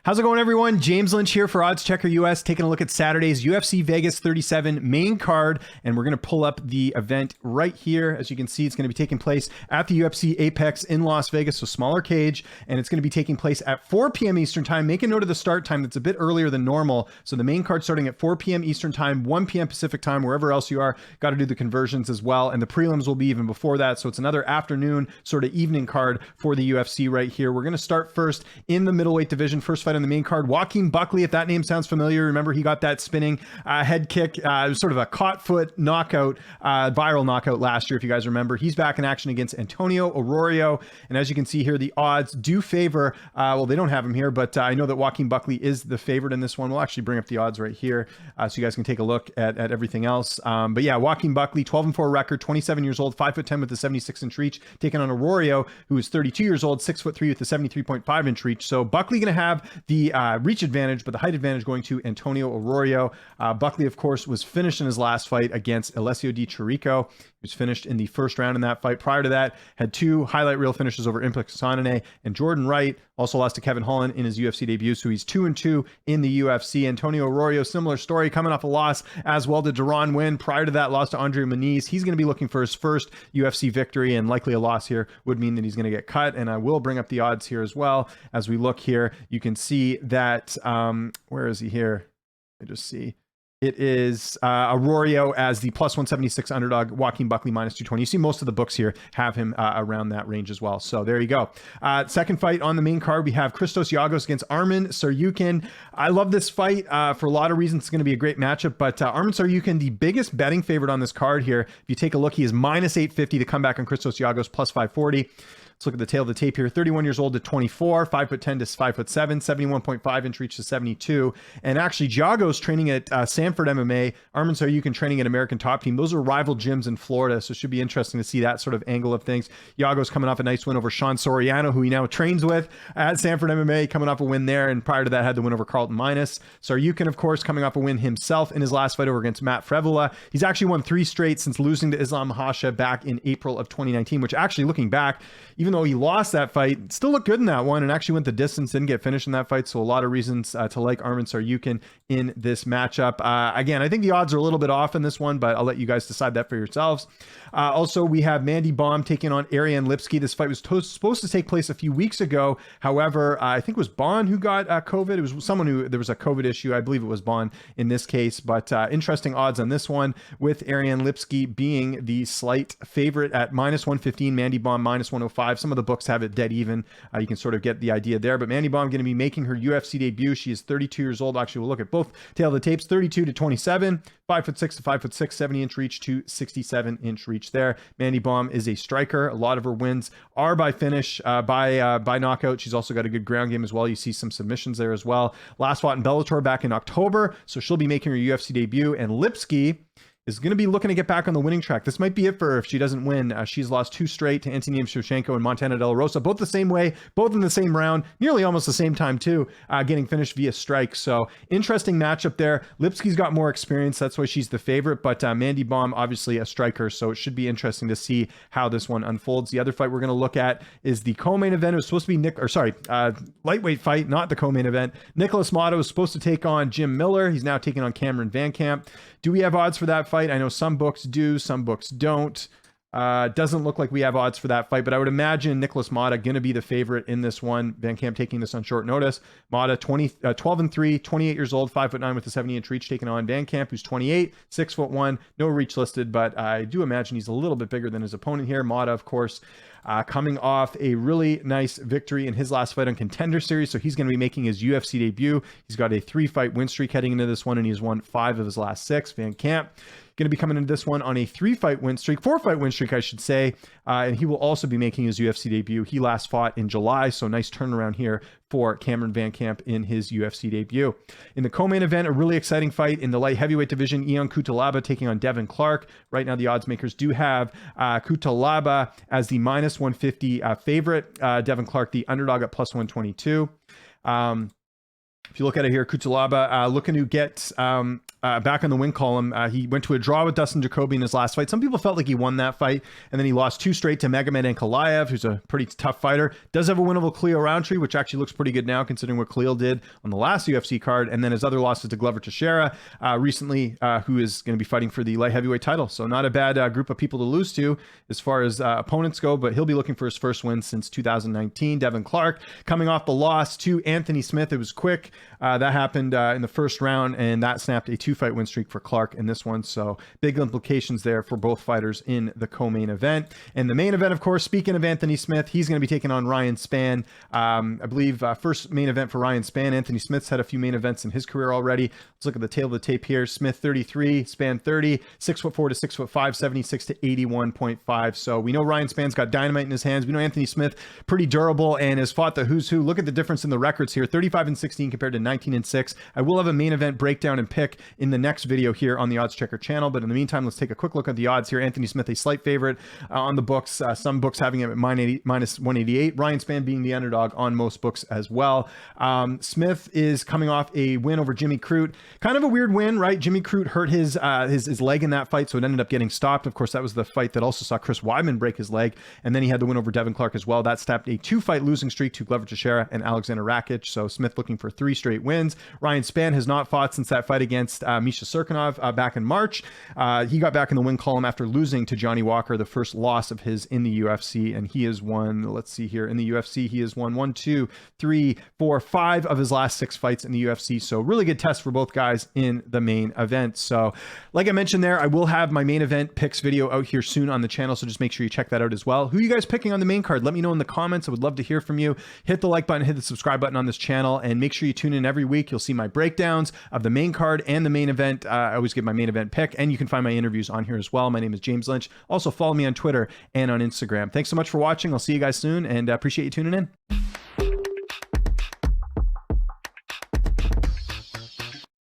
How's it going, everyone? James Lynch here for Odds Checker US, taking a look at Saturday's UFC Vegas 37 main card, and we're going to pull up the event right here. As you can see, it's going to be taking place at the UFC Apex in Las Vegas, so smaller cage, and it's going to be taking place at 4 p.m. Eastern Time. Make a note of the start time. That's a bit earlier than normal, so the main card starting at 4 p.m. Eastern Time, 1 p.m. Pacific Time, wherever else you are. Got to do the conversions as well, and the prelims will be even before that, so it's another afternoon, sort of evening card for the UFC right here. We're going to start first in the middleweight division. First fight on the main card, Joaquin Buckley, if that name sounds familiar. Remember, he got that spinning head kick. It was sort of a caught foot knockout, viral knockout last year, if you guys remember. He's back in action against Antonio Aurorio, and as you can see here, the odds do favor, well, they don't have him here, but I know that Joaquin Buckley is the favorite in this one. We'll actually bring up the odds right here so you guys can take a look at everything else. But yeah, Joaquin Buckley, 12-4 record, 27 years old, 5'10" with a 76-inch reach, taking on Aurorio, who is 32 years old, 6'3" with a 73.5-inch reach. So Buckley going to have the reach advantage, but the height advantage going to Antonio Aurorio. Buckley, of course, was finished in his last fight against Alessio Di Chirico. He was finished in the first round in that fight. Prior to that, had two highlight reel finishes over Impic Sonane and Jordan Wright. Also lost to Kevin Holland in his UFC debut, so he's 2-2 in the UFC. Antonio Aurorio, similar story, coming off a loss as well to Deron Wynn. Prior to that, lost to Andre Muniz. He's going to be looking for his first UFC victory, and likely a loss here would mean that he's going to get cut. And I will bring up the odds here as well. As we look here, you can see that, where is he here? I just see. It is Aurorio as the plus 176 underdog, Joaquin Buckley minus 220. You see most of the books here have him around that range as well. So there you go. Second fight on the main card, we have Christos Giagos against Arman Tsarukyan. I love this fight for a lot of reasons. It's going to be a great matchup, but Arman Tsarukyan, the biggest betting favorite on this card here. If you take a look, he is minus 850 to come back on Christos Giagos, plus 540. Let's look at the tail of the tape here. 31 years old to 24, 5'10" to 5'7", 71.5-inch reach to 72. And actually, Giagos training at Sanford MMA, Arman Tsarukyan training at American Top Team. Those are rival gyms in Florida, so it should be interesting to see that sort of angle of things. Giagos coming off a nice win over Sean Soriano, who he now trains with at Sanford MMA, coming off a win there, and prior to that had the win over Carlton Minus. Tsarukyan, of course, coming off a win himself in his last fight over against Matt Frevola. He's actually won 3 straight since losing to Islam Makhachev back in April of 2019, which actually, looking back, even though he lost that fight, still looked good in that one and actually went the distance, didn't get finished in that fight. So a lot of reasons to like Arman Tsarukyan in this matchup. Again, I think the odds are a little bit off in this one, but I'll let you guys decide that for yourselves. Also, we have Mandy Baum taking on Ariane Lipsky. This fight was supposed to take place a few weeks ago. However, I think it was Baum who got COVID. It was someone who, there was a COVID issue. I believe it was Baum in this case, but interesting odds on this one, with Ariane Lipsky being the slight favorite at minus 115, Mandy Baum minus 105. Some of the books have it dead even. You can sort of get the idea there, but Mandy Baum going to be making her UFC debut. She is 32 years old. Actually, we'll look at both tail of the tapes. 32 to 27, 5'6" to 5'6", 70-inch reach to 67-inch reach there. Mandy Baum is a striker. A lot of her wins are by finish, by knockout. She's also got a good ground game as well. You see some submissions there as well. Last fought in Bellator back in October, so she'll be making her UFC debut. And Lipsky is going to be looking to get back on the winning track. This might be it for her if she doesn't win. She's lost 2 straight to Antonina Shevchenko and Montana De La Rosa, both the same way, both in the same round, nearly almost the same time too, getting finished via strike. So interesting matchup there. Lipsky's got more experience. That's why she's the favorite, but Mandy Baum, obviously a striker. So it should be interesting to see how this one unfolds. The other fight we're going to look at is the co-main event. It was supposed to be lightweight fight, not the co-main event. Nicholas Mota was supposed to take on Jim Miller. He's now taking on Cameron Van Camp. Do we have odds for that fight? I know some books do, some books don't. Doesn't look like we have odds for that fight, but I would imagine Nicholas Mota going to be the favorite in this one. Van Camp taking this on short notice. Mota 12-3, 28 years old, 5'9" with a 70-inch reach, taking on Van Camp, who's 28, 6'1", no reach listed, but I do imagine he's a little bit bigger than his opponent here. Mota, of course, coming off a really nice victory in his last fight on Contender Series, so he's going to be making his UFC debut. He's got a 3-fight win streak heading into this one, and he's won 5 of his last 6. Van Camp going to be coming into this one on a 4-fight win streak, I should say, and he will also be making his UFC debut. He last fought in July, so nice turnaround here for Cameron Van Camp in his UFC debut. In the co-main event, a really exciting fight in the light heavyweight division, Ion Kutilaba taking on Devin Clark. Right now, the odds makers do have Kutilaba as the minus 150 favorite, Devin Clark the underdog at plus 122. If you look at it here, Kutilaba looking to get back on the win column. He went to a draw with Dustin Jacoby in his last fight. Some people felt like he won that fight, and then he lost 2 straight to Magomed Ankalaev, who's a pretty tough fighter. Does have a winnable Khalil Roundtree, which actually looks pretty good now, considering what Khalil did on the last UFC card, and then his other losses to Glover Teixeira recently, who is going to be fighting for the light heavyweight title. So not a bad group of people to lose to as far as opponents go, but he'll be looking for his first win since 2019. Devin Clark coming off the loss to Anthony Smith. It was quick. That happened in the first round, and that snapped a 2-fight win streak for Clark in this one. So big implications there for both fighters in the co-main event. And the main event, of course, speaking of Anthony Smith, he's going to be taking on Ryan Spann. I believe first main event for Ryan Spann. Anthony Smith's had a few main events in his career already. Let's look at the tail of the tape here. Smith 33, Spann 30, 6'4" to 6'5", 76 to 81.5. So we know Ryan Spann's got dynamite in his hands. We know Anthony Smith pretty durable and has fought the who's who. Look at the difference in the records here: 35-16 compared to 19-6. I will have a main event breakdown and pick in the next video here on the Odds Checker channel. But in the meantime, let's take a quick look at the odds here. Anthony Smith, a slight favorite on the books. Some books having him at minus 188. Ryan Spann being the underdog on most books as well. Smith is coming off a win over Jimmy Crute. Kind of a weird win, right? Jimmy Crute hurt his leg in that fight, so it ended up getting stopped. Of course, that was the fight that also saw Chris Weidman break his leg, and then he had the win over Devin Clark as well. That snapped a 2-fight losing streak to Glover Teixeira and Alexander Rakic. So Smith looking for 3 straight wins. Ryan Spann has not fought since that fight against Misha Serkinov back in March. He got back in the win column after losing to Johnny Walker, the first loss of his in the UFC, and he has won, let's see here, in the UFC, he has won 1, 2, 3, 4, 5 of his last 6 fights in the UFC. So really good test for both guys in the main event. So like I mentioned there, I will have my main event picks video out here soon on the channel, so just make sure you check that out as well. Who are you guys picking on the main card? Let me know in the comments. I would love to hear from you. Hit the like button, hit the subscribe button on this channel, and make sure you tune in every week. You'll see my breakdowns of the main card and the main event. I always give my main event pick, and you can find my interviews on here as well. My name is James Lynch. Also follow me on Twitter and on Instagram. Thanks so much for watching. I'll see you guys soon, and appreciate you tuning in.